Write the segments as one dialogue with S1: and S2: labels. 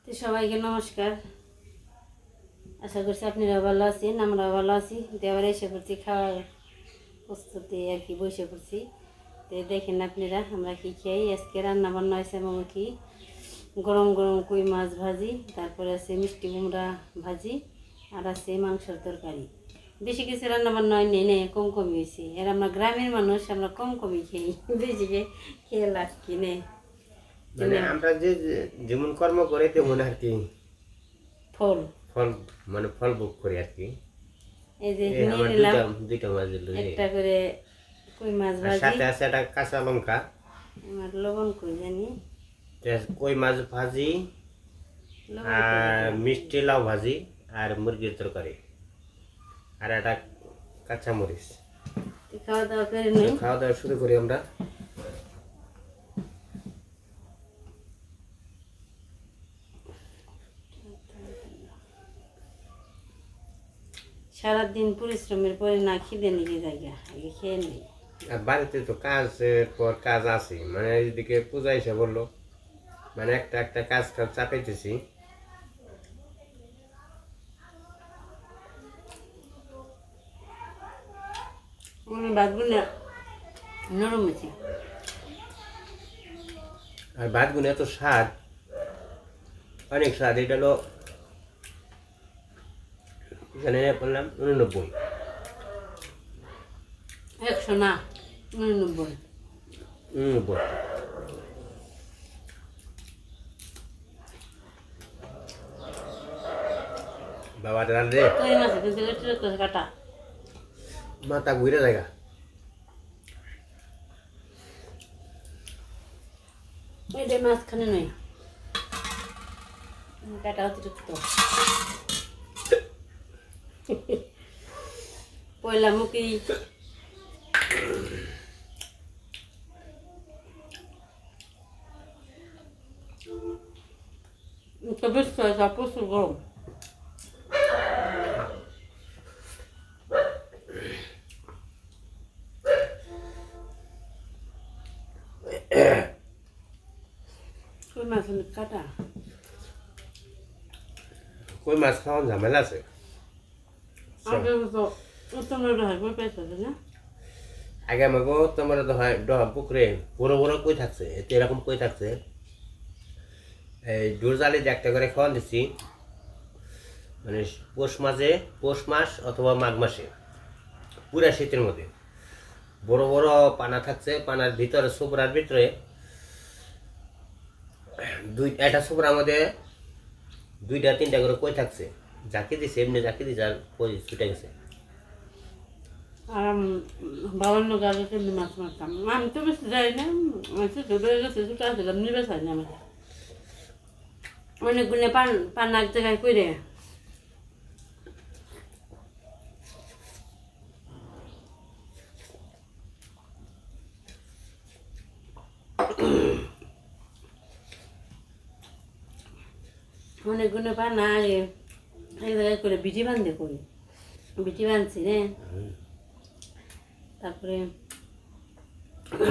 S1: তো সবাইকে নমস্কার। আশা করছি আপনারা ভালো আছেন, আমরা ভালো আছি। দেওয়ার এসে পড়ছি, খাওয়ার প্রস্তুতি আর কি বসে পড়ছি। তো দেখেন আপনারা আমরা কি খাই। আজকে রান্না বান্না হয়েছে এবং কি গরম গরম কই মাছ ভাজি, তারপরে আছে মিষ্টি কুমড়া ভাজি, আর আছে মাংসের তরকারি। বেশি কিছু রান্না বান্না হয়নি, নেই কম কমই হয়েছে। আর আমরা গ্রামের মানুষ, আমরা কম কমই খাই, বেশি খেয়ে লাভ কি নেই।
S2: মানে আমরা যে যেমন কর্ম করে তেমন আর কি
S1: ফল
S2: ফল মানে ফল ভোগ করি আর কি।
S1: এই যে
S2: এই
S1: নিয়ে
S2: আমার
S1: নিলাম
S2: দুইটা মাছ দিল,
S1: একটা করে কই মাছ ভাজি,
S2: সাথে আছে একটা কাঁচা লঙ্কা,
S1: আমার লবণ কই জানি,
S2: কই মাছ ভাজি,
S1: লবণ
S2: আর মিষ্টি লাউ ভাজি, আর মুরগির তরকারি, আর একটা কাঁচা মরিচ।
S1: খাওয়া দাওয়া করে নিই।
S2: খাওয়া দাওয়া শুরু করি আমরা।
S1: সারাদিন পরিশ্রমের পরে না খিদে নিয়ে জায়গা, আগে খেয়ে নিই।
S2: আর বাড়িতে তো কাজের পর কাজ আছে, মানে এইদিকে পূজা এসে বললো, মানে একটা একটা কাজ চাপাইতেছি।
S1: ভাতগুলো নরম হয়েছে,
S2: আর ভাতগুলো এত স্বাদ, অনেক স্বাদ। এটা হলো এখানে বললাম 89।
S1: 100 না 99।
S2: 89 বাবা রান রে,
S1: কই মাছ কিন্তু একটু কাটা,
S2: মাথা ঘুরে জায়গা।
S1: এটা মাঝখানে নয়, কাটা অতিরিক্ত। পয়লা মুখি বেশ প্রচুর গরম। কই মাছ কাটা,
S2: কই মাছ খাওয়ার ঝামেলা আছে।
S1: আগে তো তোমরা হয় কই পেয়েছো না?
S2: আগে আমাকে তোমার ডহা পুকুরে বড় বড় কই থাকছে, এতে এরকম কই থাকছে। এই ডোর জালি দিয়ে একটা করে খাওয়ান দিচ্ছি, মানে পৌষ মাস অথবা মাঘ মাসে, পুরা শীতের মধ্যে বড় বড় পানা থাকছে। পানার ভিতরে সুপরার ভিতরে একটা সুপরার মধ্যে 2-3টা করে কই থাকছে। যাকে দিছে এমনি যাকে দিছে আর কই ছুটে গেছে।
S1: আর বাবান্ন গাছে তেমনি মাছ মারতাম। আমি তো বেশি যাই না, ছোট হয়ে গেছে, ছোট আসলাম নিবে চাই না। আমার অনেকগুলো পান এক জায়গায় করে অনেকগুলো পান আগে এক জায়গায় করে বিটি বান্ধে করি, বিটি বানছি রে। তারপরে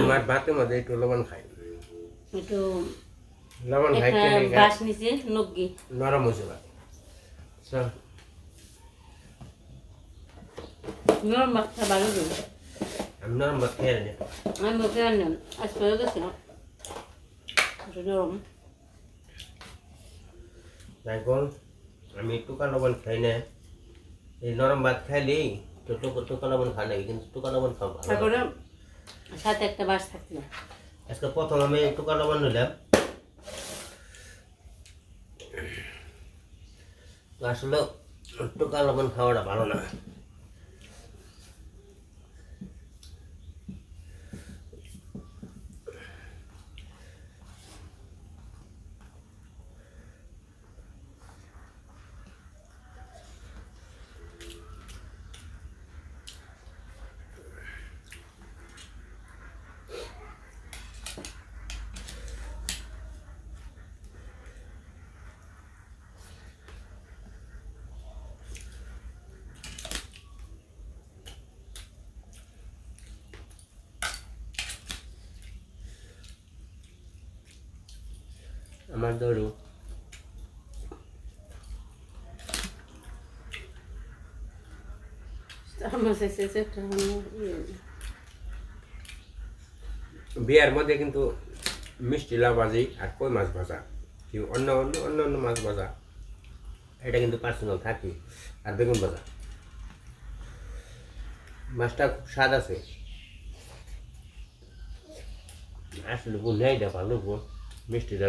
S2: আমার ভাতের মধ্যে একটু লবণ খাই,
S1: একটু
S2: লবণ খাই
S1: বাস নিচে নগ্গি
S2: নরম হয়েছে ভাত।
S1: নরম ভাতটা ভালো দিন।
S2: আমি নরম ভাত খেয়ে নি,
S1: আমি ওকে আনলাম আজকে হয়ে গেছে নরম।
S2: এখন আমি টুকা লবণ খাই না। এই নরম ভাত খাইলেই তো টুকা লবণ খাই না, কিন্তু টুকা লবণ খাবো।
S1: তারপরে সাথে একটা বাস থাকছিল।
S2: আজকে প্রথম আমি টুকা লবণ নিলাম, তো আসলে টুকা লবণ খাওয়াটা ভালো না। আমার ধরো বিয়ার মধ্যে কিন্তু মিষ্টি লাউ ভাজি আর কই মাছ ভাজা কি অন্য অন্য অন্য অন্য মাছ ভাজা এটা কিন্তু পার্সোনাল থাকি আর বেগুন ভাজা মাছটা খুব স্বাদ আছে আসলে বুঝাই দেওয়া ভালো গো মিষ্টিটা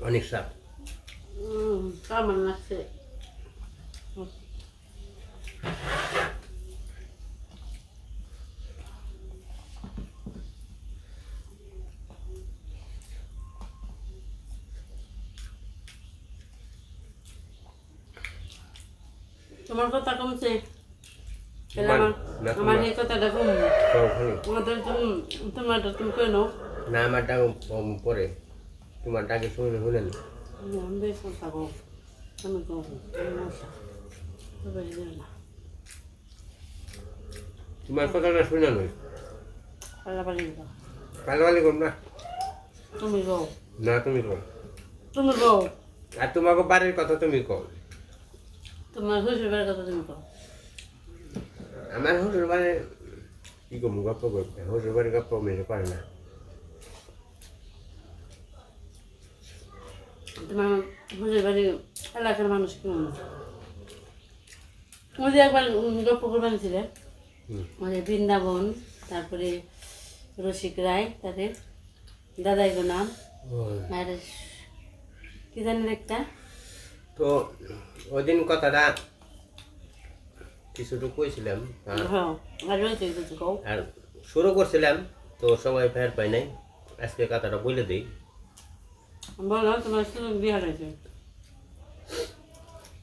S2: অনেক স্বাদ
S1: কেমন লাগছে তোমার কথা কমছে আমার এই কথাটা কম তোমাদের তুমি কেন
S2: না আমার ডাক পরে তোমার ডাকে শুনে শুনেন
S1: বেশ কথা কম আমি কম
S2: তোমার কথাটা শুনে নই পালাপালি কম না
S1: তুমি কও
S2: না তুমি কম
S1: তুমি কও
S2: আর তোমাকে বাড়ির কথা তুমি কম
S1: তোমার শ্বশুর বাড়ির কথা তুমি কও
S2: আমার শ্বশুর বাড়ি কি কম গপ্প করতে শ্বশুর বাড়ির গপ্প মেরে পারে না
S1: তোমার শ্বশুর বাড়ির এলাকার মানুষ কেমন ওই যে একবার গপ্প করবেন ছিলেন আমাদের বৃন্দাবন তারপরে রসিক রায় তাদের দাদাই গো নাম আর কি জানি একটা
S2: তো ওই দিন কথাটা কিছুটুকু কইছিলাম আর শুরু করছিলাম তো সবাই ফের পাই নাই আজকে কথাটা বলে দিই
S1: বলো তোমার সুযোগ বিহার হয়েছে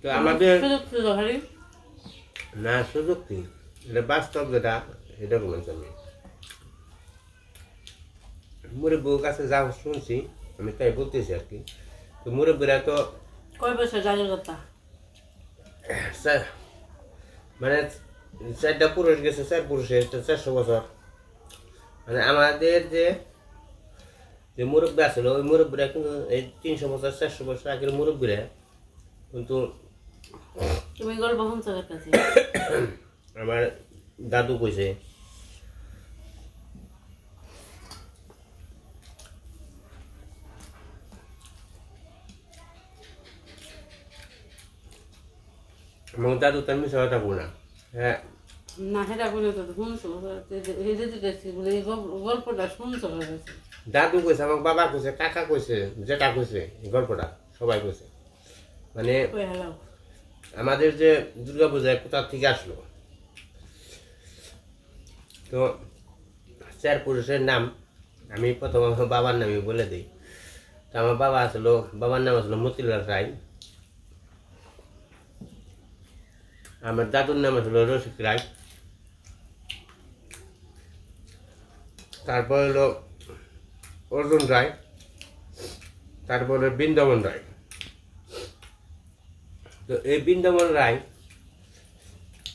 S2: তো আমাদের
S1: সুযোগ
S2: না সুযোগ কি এটা বাস্তব যেটা এটা বলছি আমি মুরব্বীর কাছে যা শুনছি আমি তাই বলতেছি আর কি তো মুরব্বীরা তো
S1: কয় বছর জাগের কথা
S2: মানে 4টা পুরুষ গেছে 4 পুরুষের 400 বছর মানে আমাদের যে মুরব্বী আসলো ওই মুরব্বীরা কিন্তু এই 300 বছর 400 বছর আগের মুরব্বীরা কিন্তু
S1: তুমি গল্প শুনছো কাছে
S2: আমার দাদু কইছে আমার দাদু তার মিশা কথা বলে না হ্যাঁ
S1: না সেটা বলে তো শুনছো গল্পটা শুনছো
S2: দাদু কইছে আমার বাবা কইছে কাকা কইছে যেটা কইছে এই গল্পটা সবাই কইছে মানে আমাদের যে দুর্গা পূজায় কোথা থেকে আসলো তো 4 পুরুষের নাম আমি প্রথম আমার বাবার নামই বলে দিই তো আমার বাবার নাম আসলো মতিলাল রায় আমার দাদুর নাম আসলো রসিক রায় তারপর হলো অর্জুন রায় তারপরে বৃন্দাবন রায় তো এই বৃন্দাবন রায়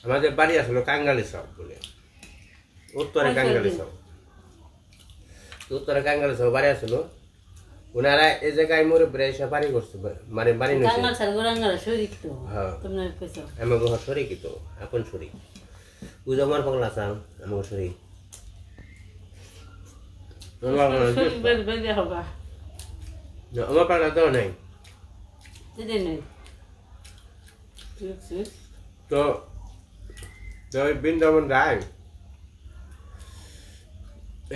S2: আমাদের বাড়ি আসলো কাঙ্গালি সাউ বলে উত্তরে কাঙ্গালি সাউ উত্তরে কাঙ্গালি সাউ বাড়ি আসলো ওনারা এই জায়গায় মরে পড়ে এসে বাড়ি করছে মানে বাড়ি নিয়েছে হ্যাঁ আমাকে শরিক তো আপন শরিক পূজা আমার পাগলা চাও আমাকে শরিক আমার পাগলা তো নাই তো বৃন্দাবন রায়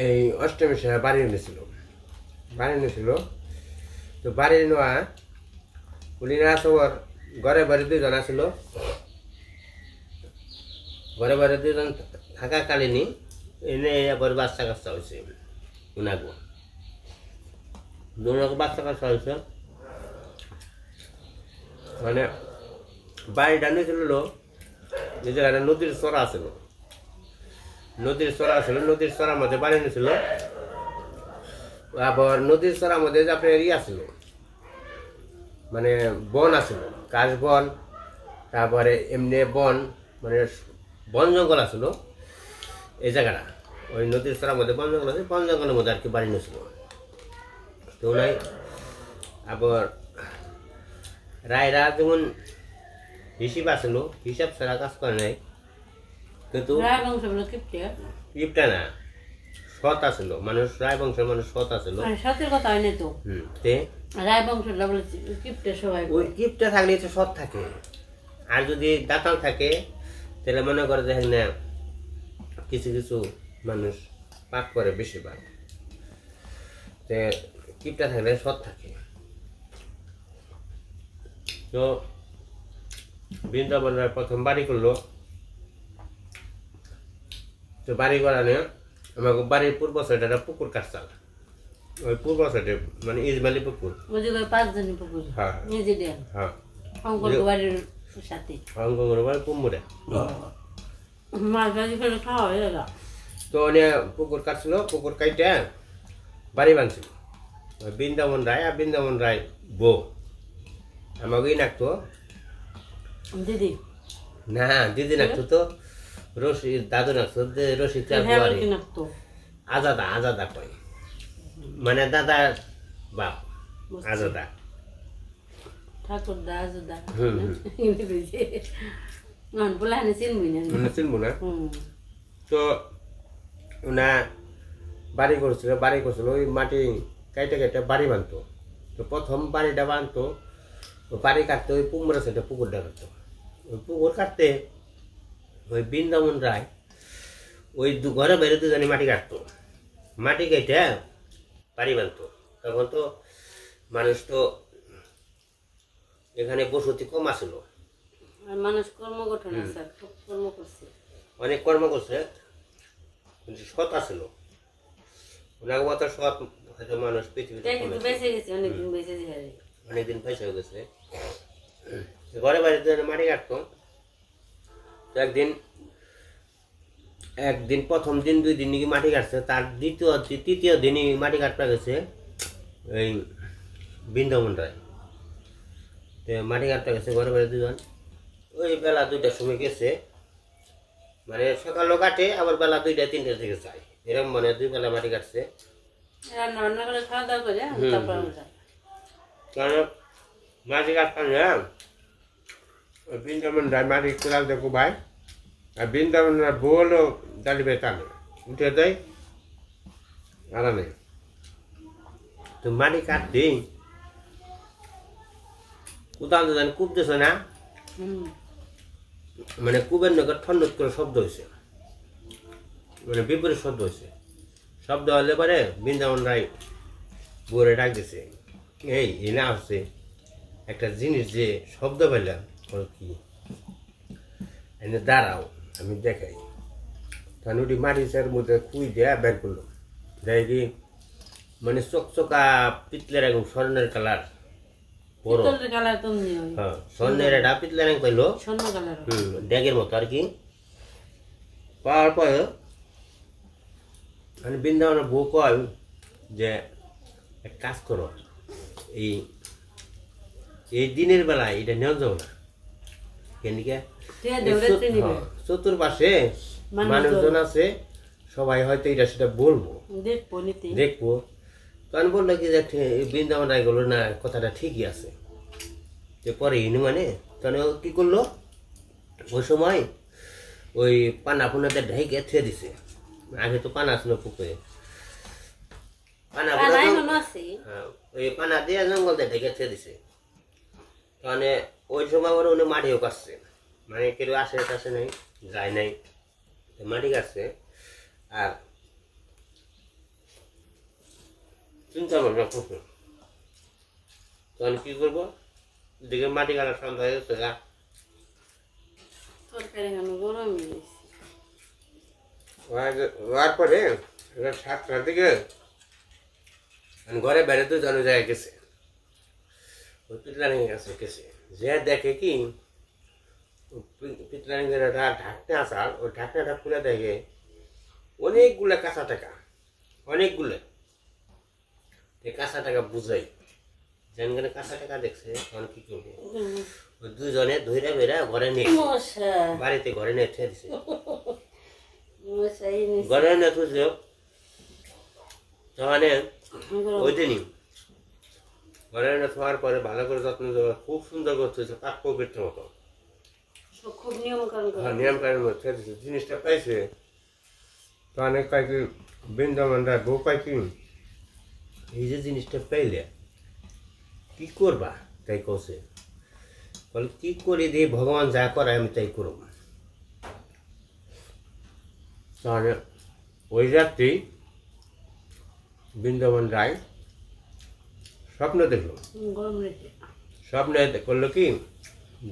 S2: এই অষ্টমী সাহেব বাড়ি নিয়েছিল তো বাড়ি নেওয়া উনিরা সবার ঘরে বাড়ি 2 জন আসলো ঘরে বাড়ি 2 জন থাকাকালীনই এনে আবার বাচ্চা কাচ্চা হয়েছে উনাগো দুজনকে বাচ্চা কাচ্চা হয়েছে মানে বাড়িটা নিয়েছিল যে জায়গাটা নদীর চড়া ছিল নদীর চড়ার মধ্যে বাড়ি নিয়েছিল আবার নদীর চড়ার মধ্যে আপনার আসছিল মানে বন আসছিল কাশ বন তারপরে এমনি বন মানে বন জঙ্গল আসলো এই জায়গাটা ওই নদীর চড়ার মধ্যে বন জঙ্গল আছে বন জঙ্গলের মধ্যে আর কি বাড়ি নিয়েছিল তো নাই আবার রায়রা যেমন হিসাব আসলো হিসাব ছাড়া কাজ করে নাই কিন্তু
S1: রায় বংশ বলে কিপটে
S2: কিপটা না, সৎ আছিল মানুষ, রায় বংশের মানুষ সৎ আছিল।
S1: সত্যের কথা হয় না তো,
S2: তে
S1: রায় বংশটা বলে কিপটে সবাই
S2: ওই কিপটা থাকলে তো সৎ থাকে, আর যদি দাতাল থাকে তাহলে মনে করে দেখেন না কিছু কিছু মানুষ পাপ করে বেশিরভাগ, তে কিপটা থাকলে সৎ থাকে। তো বৃন্দাবন প্রথম বাড়ি করলো, তো বাড়ি করা নিয়ে আমাকে বাড়ির পূর্ব সাইডে একটা পুকুর কাটছাল, ওই পূর্ব সাইডে মানে ইসমাইলি পুকুর,
S1: বুঝে গেল 5 জনের পুকুর
S2: হ্যাঁ
S1: নিজে দেন
S2: হ্যাঁ
S1: অঙ্কল বাড়ির সাথে
S2: অঙ্গর বাড়ি কুমুরে।
S1: মাছ ভাজি করে খাওয়া হয়ে গেল।
S2: তো উনি পুকুর কাটছিল, পুকুর কাইটে বাড়ি বানছিল। ওই বৃন্দাবন রায় আর বৃন্দাবন রায় বউ আমাকেই নাকতো,
S1: দিদি
S2: না দিদি নাকতো তো রশি দাদু নাকতো, রশি
S1: কি নাকতো
S2: আজাদা আজাদা কয়, মানে দাদা বাপ আজাদা
S1: ঠাকুর দা আজদা বলে হানে চিনবি না
S2: চিনবো না। তো ওনা বাড়ি করছিল ওই মাটি কাইটে কাইটে বাড়ি বানতো। তো প্রথম বাড়িটা বানতো, বাড়ি কাটতে ওই পুকুর আছে, পুকুরটা কাটতো। ওই পুকুর কাটতে ওই বৃন্দাবন রায় ওই ঘরে বাইরে দুজনে মাটি কাটতো, মাটি কেটে বাড়ি বানতো। তখন তো মানুষ তো এখানে বসতি কম আসলো,
S1: মানুষ কর্ম গঠন আছে, খুব কর্ম করছে,
S2: অনেক কর্ম করছে, কিন্তু সৎ আসল ওনাকে মতো সৎ হয়তো মানুষ পৃথিবীতে
S1: বেঁচে গেছে, অনেকদিন বেঁচে যায়,
S2: অনেকদিন পয়সা হয়ে গেছে। ঘরে বাড়িতে মাটি কাটতো। তো একদিন প্রথম দিন 2 দিন নাকি মাটি কাটছে, তার তৃতীয় দিনই মাটি কাটতে গেছে এই বৃন্দাবন রায়। তো মাটি কাটতে গেছে ঘরে বাড়ি দুজন, ওই বেলা 2টার সময় গেছে, মানে সকালও কাটে আবার বেলা 2টা 3টার থেকে যায়, এরকম মানে 2 বেলা মাটি কাটছে।
S1: রান্না বান্না করে খাওয়া দাওয়া করে তারপর
S2: কারণ মাটি কাটতাম না, বৃন্দাবন রায় মাটি কোলাল দেখো ভাই, আর বৃন্দাবন রায় বলো ডালি ভাই টানে উঠে দেয় আরামে। তো মাটি কাটতে কোথাও জানি কূপ দিছে না, মানে কূপের নগর ঠন্ডত করে শব্দ হয়েছে, মানে বিপরীত শব্দ হয়েছে। শব্দ হলে পরে বৃন্দাবন রায় বউরে ডাক দিছে, এই এনে আসছে একটা জিনিস যে শব্দ পেলাম, কি এনে দাঁড়াও আমি দেখাই। তখন ওটি মাটির মধ্যে খুঁই দেয়া বের করলো, দেখি মানে চকচকা পিতলের একদম স্বর্ণের কালার, হ্যাঁ স্বর্ণের একটা পিতলের রঙ পাইলো, ড্যাগের মতো আর কি। পাওয়ার পরে মানে বৃন্দাবনের বউ কয় যে এক কাজ করো, এই দিনের বেলায় এটা নেওয়া যাও না, কেনিকে চতুর্পাশে মানুষজন আছে, সবাই হয়তো এটা সেটা বলবো দেখবো। তখন বললো কি যে বৃন্দাবন রায় গেলো না, কথাটা ঠিকই আছে। যে পরে ইনি মানে তখন কি করলো, ওই সময় ওই পানা ফুনাতে ঢেকে থুয়ে দিছে, আগে তো পানা ছিল পুকুরে, ওই পানা দিয়ে জঙ্গলতে ঢেকে থুয়ে দিছে। মানে ওই সময় ওরা উনি মাটিও কাটছে, মানে কেউ আসে টাসে নাই, যায় নাই, মাটি কাটছে। আর চিন্তা ভাবনা করছে তখন কি করবো, দিকে মাটি কাটার সন্ধ্যা হয়ে গেছে, পরে 7টার দিকে ঘরে বেড়ে তো জন জায়গায় গেছে, ওই পিতলানি কাছে গেছে, যে দেখে কি পিতলানি ঢাকনা আসার, ওই ঢাকনাটা খুলে দেখে অনেকগুলো কাঁচা টাকা, অনেকগুলো কাঁচা টাকা বুঝাই, যেন কাঁচা টাকা দেখছে তখন কি করবে, ওই দুজনে ধৈরা বেড়া ঘরে নিয়ে বাড়িতে ঘরে নিয়ে ঠেয়ে দিছে, ঘরে নিয়ে থুছিল। তাহলে ওই দিনই ঘরে এনে থোয়ার পরে ভালো করে যত্ন দেওয়া, খুব সুন্দর করতেছে, কাক পবিত্র মতো
S1: খুব নিয়ম কানুন করে।
S2: নিয়ম কানুন মধ্যে জিনিসটা পাইছে তো অনেক কয় কি বৃন্দাবনরা বউ কয় কি এই যে জিনিসটা পাইলে কি করবা তাই কছে বলে কি করে দিয়ে ভগবান যা করে আমি তাই করব তাহলে ওই রাত্রি বৃন্দাবন রায় স্বপ্ন দেখলো
S1: গরম রেখে
S2: স্বপ্নে করলো কি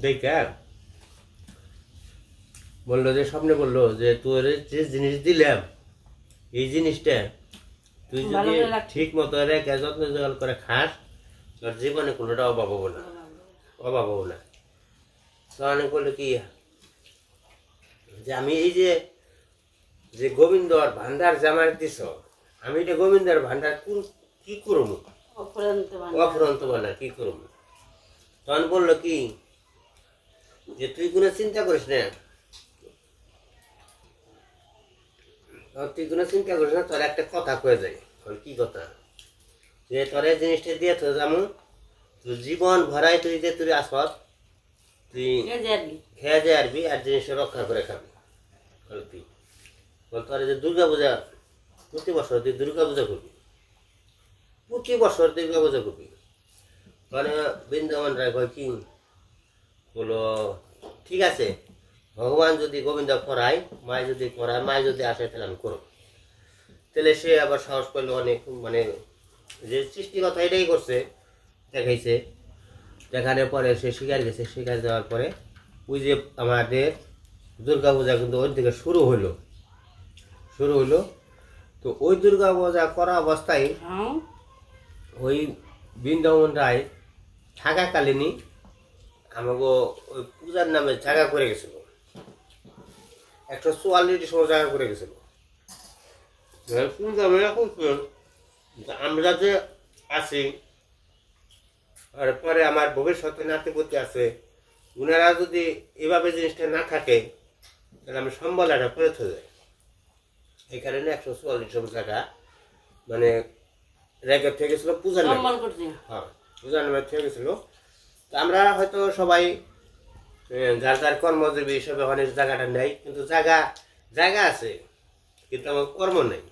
S2: দেখে বললো যে স্বপ্নে বললো যে তোর যে জিনিস দিলাম এই জিনিসটা তুই যদি ঠিক মতো রেখে যত্ন জল করে খাস তোর জীবনে কোনোটা অভাব হবো না অভাব হবো না তখন বললো কি যে আমি এই যে যে গোবিন্দর ভান্ডার জামার দিছ আমি এটা গোবিন্দর ভান্ডার কি করবো অফুরন্ত ভান্ডার কি করবো তখন বললো কি যে তুই কোনো চিন্তা করিস না তুই কোনো চিন্তা করিস না তোর একটা কথা কয়ে যায় কি কথা যে তোর এই জিনিসটা দিয়ে তো যাবো তুই জীবন ভরাই তুই যে তুই আসত তুই খেয়ে যায় আরবি আর জিনিসটা রক্ষা করে খাবি তুই বল তোর যে দুর্গা পূজা প্রতি বছর তুই দুর্গা পূজা করবি প্রতি বছর দুর্গা পূজা করবি মানে বৃন্দাবন রায় কয় কি বলো ঠিক আছে ভগবান যদি গোবিন্দ করায় মায় যদি করায় মায় যদি আসে তাহলে আমি করব তাহলে সে আবার সাহস করলো অনেক মানে যে সৃষ্টিকতা এটাই করছে দেখাইছে দেখানোর পরে সে শিকার গেছে শিকার যাওয়ার পরে ওই যে আমাদের দুর্গা পূজা কিন্তু ওই দিকে শুরু হইলো তো ওই দুর্গা পূজা করা অবস্থায় ওই বৃন্দাবন রায় থাকাকালীনই আমাকে ওই পূজার নামে জায়গা করে গেছিল 144 সময় জায়গা করে গেছিল আমরা যে আছি আর পরে আমার ভবিষ্যতে নাতিপতি আছে ওনারা যদি এভাবে জিনিসটা না থাকে তাহলে আমি সম্বলটা ফেরত হয়ে যায় এই কারণে 144 সময় জায়গা মানে রেকর্ড থেকে গেছিল পূজার নামে হ্যাঁ পূজার নামে থেকে গেছিল আমরা হয়তো সবাই যার যার কর্মজীবী হিসেবে অনেক জায়গাটা নেই কিন্তু জায়গা আছে কিন্তু আমার কর্ম নেই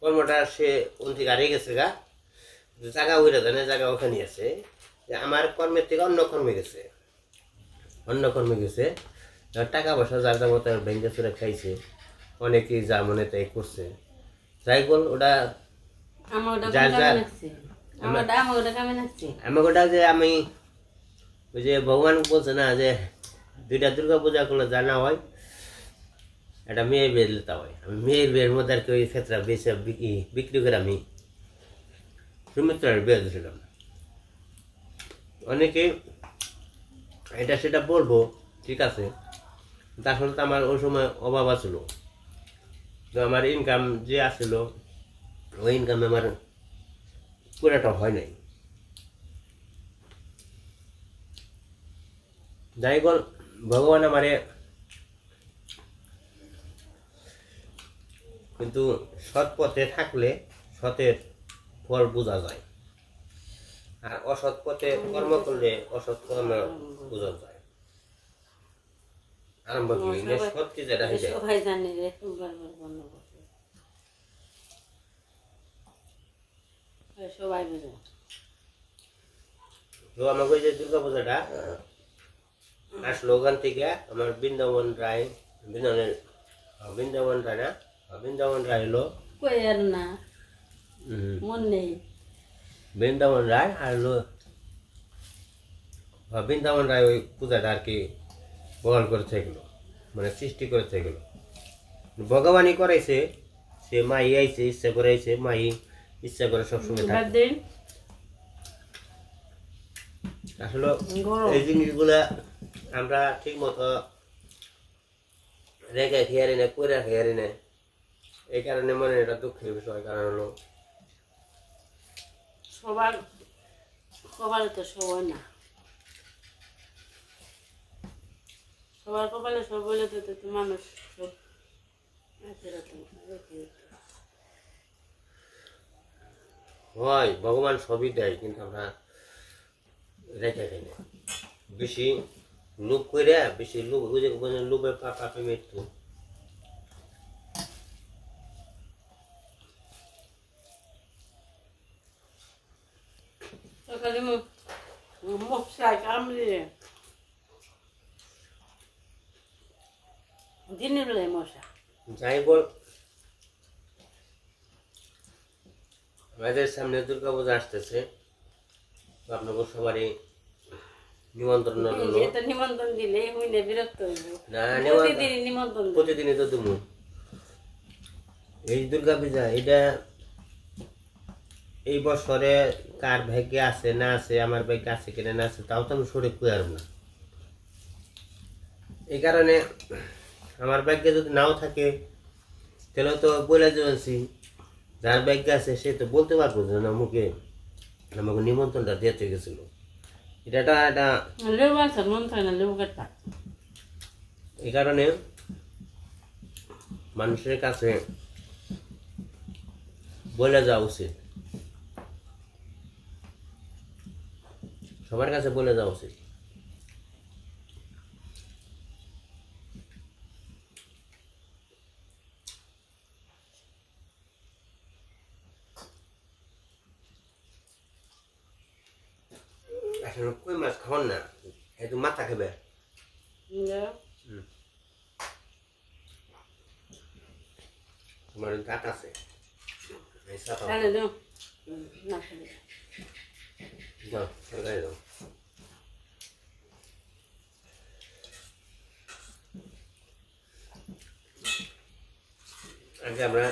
S2: কর্মটা সে অন্তিক হারিয়ে গেছে গা জায়গা উড়ে জানে জায়গা ওখানে আছে আমার কর্মের থেকে অন্য কর্মে গেছে টাকা পয়সা যার যার মতো ব্যাংকে চুরে খাইছে অনেকেই যা মনে তাই করছে যাই বল ওটা আমাকে যে আমি ওই যে ভগবান বলছে না যে 2টা দুর্গা পূজা করলে জানা হয় একটা মেয়ের বিয়ে দিতে হয় আমি মেয়ের বিয়ের মধ্যে আর কি ওই ক্ষেত্রে বেশি বিক্রি করে আমি সুমিত্রার বিয়ে দিয়েছিলাম অনেকে এটা সেটা বলবো ঠিক আছে আসলে তো আমার ওই সময় অভাব আছিল তো আমার ইনকাম যে আসছিল ওই ইনকামে আমার পুরাটা হয় নাই যাই বল ভগবান আমারে কিন্তু সৎ পথে থাকলে সতের ফল বোঝা যায় আর অসৎ পথে কর্ম করলে অসৎ কর্ম বোঝা যায় আরম্ভ করি সত্যি যেটা হয়ে যায়
S1: সবাই জানে রে সবাই বুঝে
S2: তো আমাকে ওই যে দুর্গা পূজাটা আসলো ওখান থেকে আমার বৃন্দাবন রায় বৃন্দাবন রায় হলো
S1: কই আর না মন নেই
S2: বৃন্দাবন রায় আর হলো বৃন্দাবন রায় ওই পূজাটা আর কি বহন করে থাকলো মানে সৃষ্টি করে থাকলো ভগবানই করাইছে সে মাই আইছে ইচ্ছা করে আইছে মাই ইচ্ছা করে সবসময় থাকে আসলে এই জিনিসগুলা আমরা ঠিক মতো রেখে খেয়ারি না করে খেয়ারি না এই কারণে মনে এটা দুঃখের বিষয় কারণ হলো
S1: সবার তো সবাই না সবার কপালে সব বলে তো মানুষ সব
S2: হয় ভগবান সবই দেয় কিন্তু আমরা রেখে খাই না বেশি লোভ করে বেশি লোভ ওই যে লোভে পাপে মৃত্যু।
S1: সকালে মশলা কামড়ে দিনের বেলায় মশা।
S2: যাই বল, আমাদের সামনে দুর্গা পূজা আসতেছে, তো আপনাদের সবারই নিমন্ত্রণ রইল।
S1: এটা নিমন্ত্রণ দিলে হইলে বিরক্ত হইব
S2: না,
S1: প্রতিদিন নিমন্ত্রণ দিলে।
S2: প্রতিদিনই তো তুমি এই দুর্গা পূজা এটা এই বছরে কার ভাগ্যে আছে না আছে, আমার ভাগ্যে আছে কিনা না আছে তাও তো আমি সরে কুয়ার না। এই কারণে আমার ভাগ্যে যদি নাও থাকে তাহলে তো বলে যাচ্ছি, যার ভাগ্যে আছে সে তো বলতে পারবো যে না মুখে আমাকে নিমন্ত্রণটা দিতে গেছিল। এটা
S1: লেবু আছে মন থাকে না, লেবু কাটটা।
S2: এই কারণে মানুষের কাছে বলে যাওয়া উচিত, সবার কাছে বলে যাওয়া উচিত। আসলে কই মাছ খাওয়ান না, একটু মাথা খাবে। তোমার কাঠ আছে দাও, আগে আমরা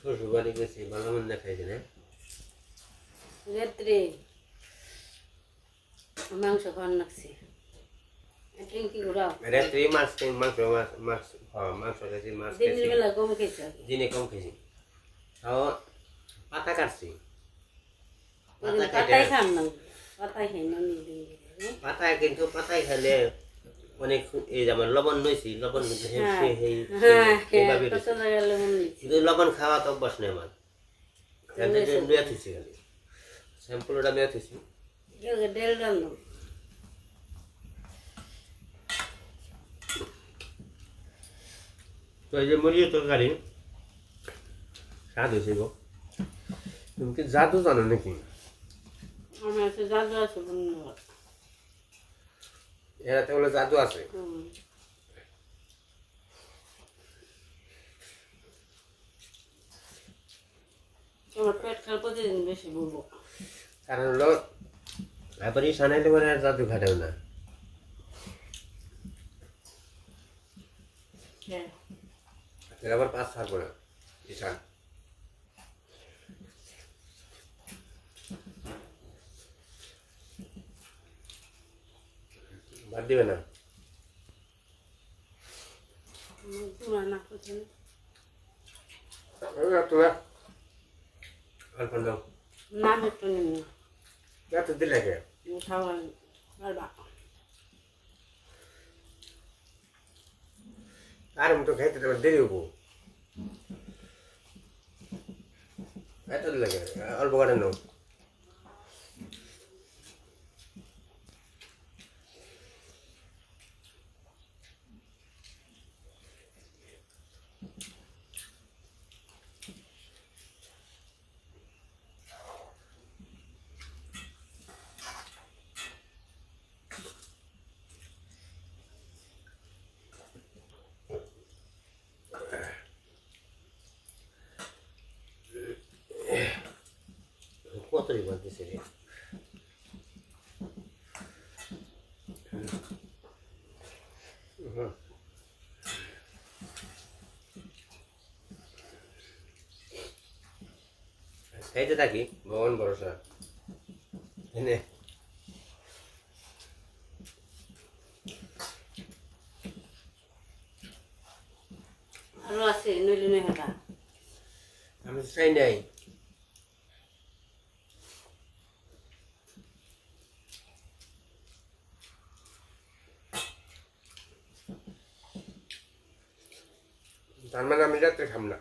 S2: শ্বশুর বাড়ি গেছি, ভালো মন্দ খাইছি না,
S1: রাত্রে মাংস খাওয়ার লাগছে। কি ঘোরাও
S2: রাত্রে মাছ মাংস মাছ মাংস খাইছি, মাছ
S1: দিনের
S2: খাইছি,
S1: বেলা কম খেয়েছে।
S2: দিনে কম খাইছি। তাও পাতা কাটছি, পাতা
S1: পাতাই
S2: কেটে
S1: খান না, পাতাই খাই না।
S2: পাতায় কিন্তু পাতায় খাইলে অনেক এই যেমন লবণ নইছি, লবণ কিন্তু লবণ খাওয়া তো অভ্যাস নেই আমার, লুয়া থিছি খালি স্যাম্পলটা লুয়া থিছি।
S1: ডেল রান্না
S2: তো এই যে মুরগির তরকারি স্বাদ হয়েছে গো। তুমি কি জাদু জানো নাকি?
S1: আমার একটা জাদু আছে বন্ধু,
S2: এরাতে বলে জাদু আছে।
S1: আমার পেট খারাপ প্রতিদিন বেশি বলবো,
S2: কারণ হলো এবার সানাইলে পরে আর জাদু খাটেও না। আবার পাঁচ ছাড়বো না ঈশান, বাদ দিবে না। অল্প দাও
S1: না একটু নিন
S2: এত দিলে কে
S1: খাওয়া পারবা।
S2: আর আমি তো খাইতে দেরি হবো, এত দিলে কে অল্প করে নাও। কতই বানতেছে রে, খাইতে থাকি ভগবান ভরসা। এনে
S1: আরো আছে নইলে নই হাঁটা
S2: আমি চাই নাই। তার মানে আমি রাত্রে খাম না।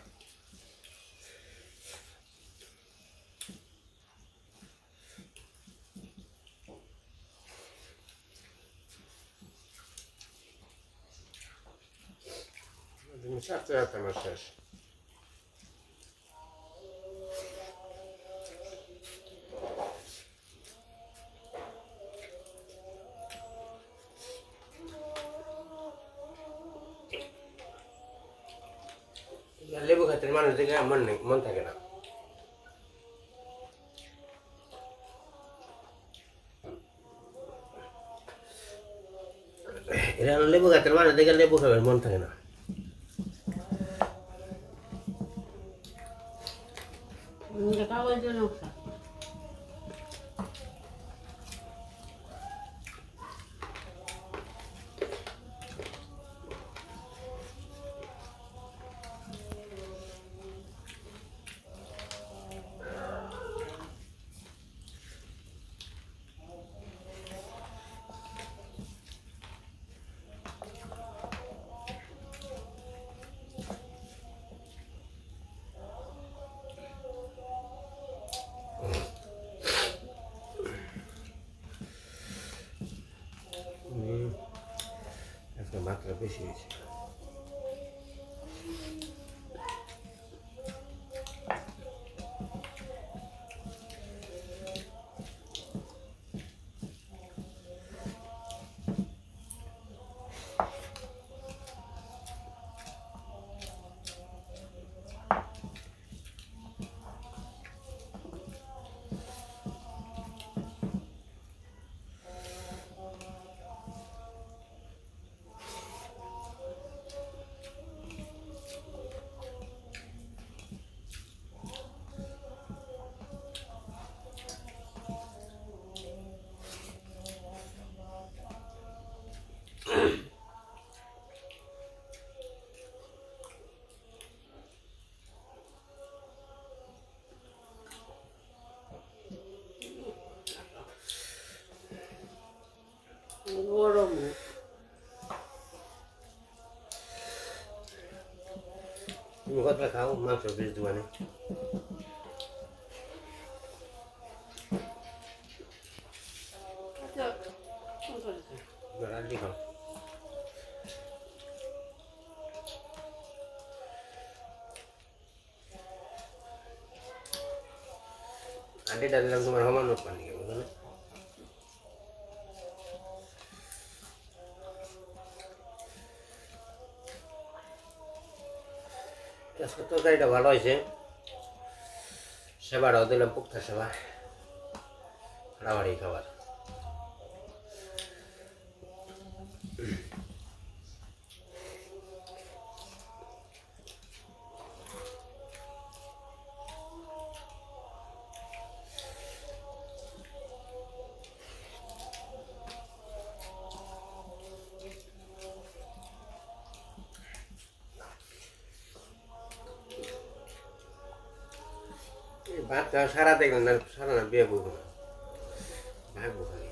S2: স্বাস্থ্য যাচ্ছে আমার শেষ। লেবু খাইতে মানুষ দেখে মন থাকে না। এরা লেবু গাছের মানুষ দেখে লেবু খাবার মন থাকে না।
S1: কাগজ নকশা
S2: আজকে মাত্রা বেশি হয়েছে।
S1: গরম
S2: তুমি কতটা খাও মাংস বেশ দোকানে? রান্দি খাও। আন্টিটা দিলাম তোমার সমান পানি বুঝলো না? আজকে তরকারিটা ভালো হয়েছে। সেবাটাও দিলাম পুক্তা সেবা, হাড়াহাড়ি খাবার। ভাত সারা দেখলেন না, সারা না বিয়ে বলবো না, ভাগবো খালি।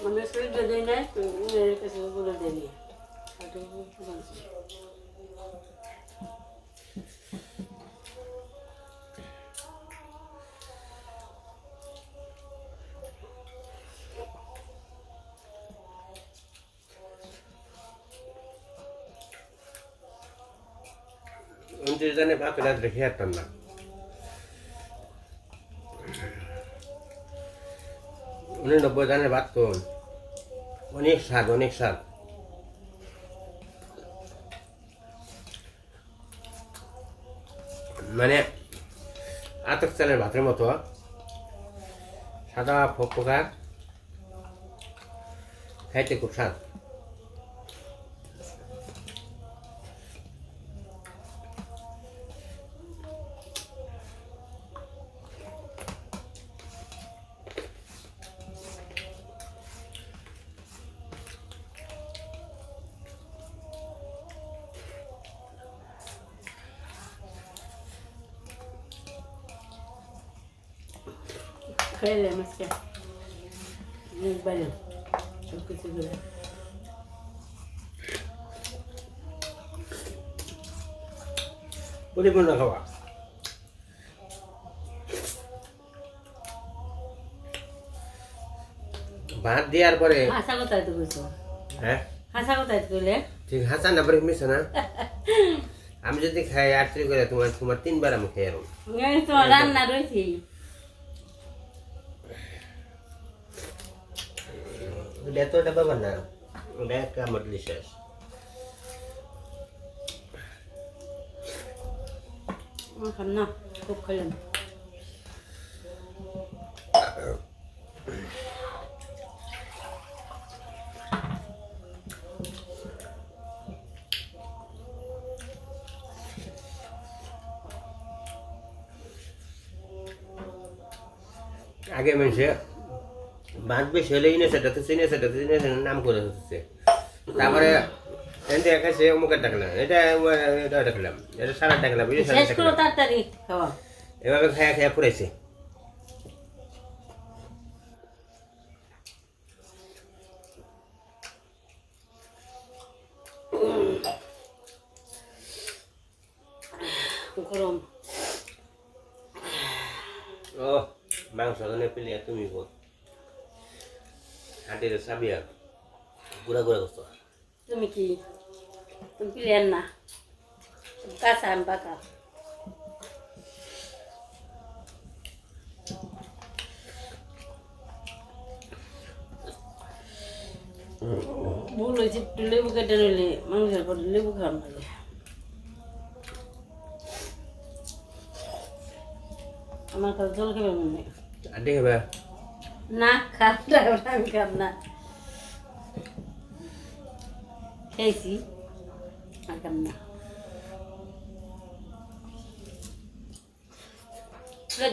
S1: মানে শরীরটা দেয় না, মেয়ের কাছে বলে দেয় না।
S2: জানে ভাত রাত রেখে আসতাম না। 90 জানের ভাত তো অনেক স্বাদ, অনেক স্বাদ। মানে আতক চালের ভাতের মতো সাদা ফকফকা, খাইতে খুব স্বাদ।
S1: খেলে মাছটা বাইরে সব কিছু করে
S2: পরিপূর্ণ খাওয়া। ভাত দেওয়ার পরে
S1: হাসা কথাই তো কইছো।
S2: হ্যাঁ
S1: হাসা কথাই তো কইলে।
S2: ঠিক হাসা না পরে মিশে না। আমি যদি খাই আটত্রি করে তোমার 3 বার আমি খাই এরকম।
S1: এই তো রান্না রয়েছি।
S2: ওটা তো ওটা ব্যাপার না, ওটা একটা আমার শেষ।
S1: খাম না, খুব খেলাম।
S2: আগে মানুষে ভাত বেশি হলে ইনে সেটাতে চিনে সেটাতে চিনে নাম করে হচ্ছে। তারপরে এনতে খাইছে অমুকের ডাকলাম, এটা এটা ডাকলাম, এটা সারা ডাকলাম,
S1: শেষ করো তাড়াতাড়ি খাওয়া।
S2: এভাবে খায়া খায়া ফুরাইছে।
S1: গরম।
S2: ও মাংস রান্না পেলে তুমি বল হাটের সাবিয়া গুড়া গুড়া করছো।
S1: তুমি কি? তুমি প্লেন না, কাঁচা আম পাকা। ভুল হয়েছে, একটু লেবু কেটে নিলে মাংসের পরে লেবু খাওয়ানো লাগে। আমার কাছে জল খেবে মনে হয়
S2: আড্ডি খাবে
S1: না, খাব না, আমি খাব না। খেয়েছি, আর খাব না।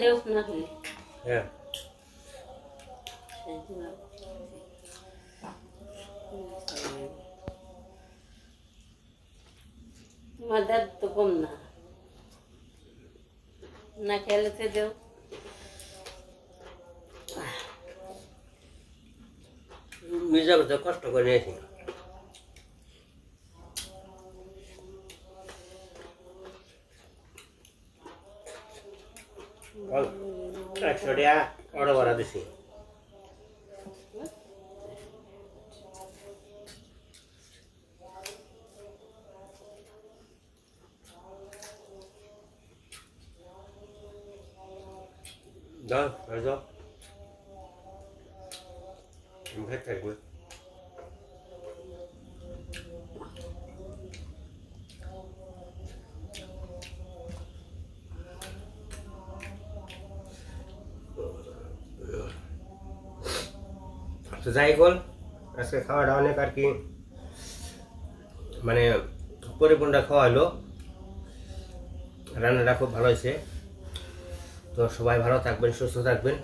S1: দেও না খেলে
S2: হ্যাঁ
S1: তোমার দাঁত তো কম না, না খেলে তো দেও।
S2: মির্জা করতে কষ্ট করে নিয়েছি। একশো টাকা অর্ডার করা দিছি। দাও আর দাও ভাত থাকবে। তো যাই বল, আজকে খাওয়াটা অনেক আর কি মানে পরিপূর্ণ খাওয়া হলো, রান্নাটা খুব ভালো হয়েছে। তো সবাই ভালো থাকবেন, সুস্থ থাকবেন।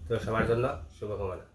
S2: তো সবার জন্য শুভকামনা।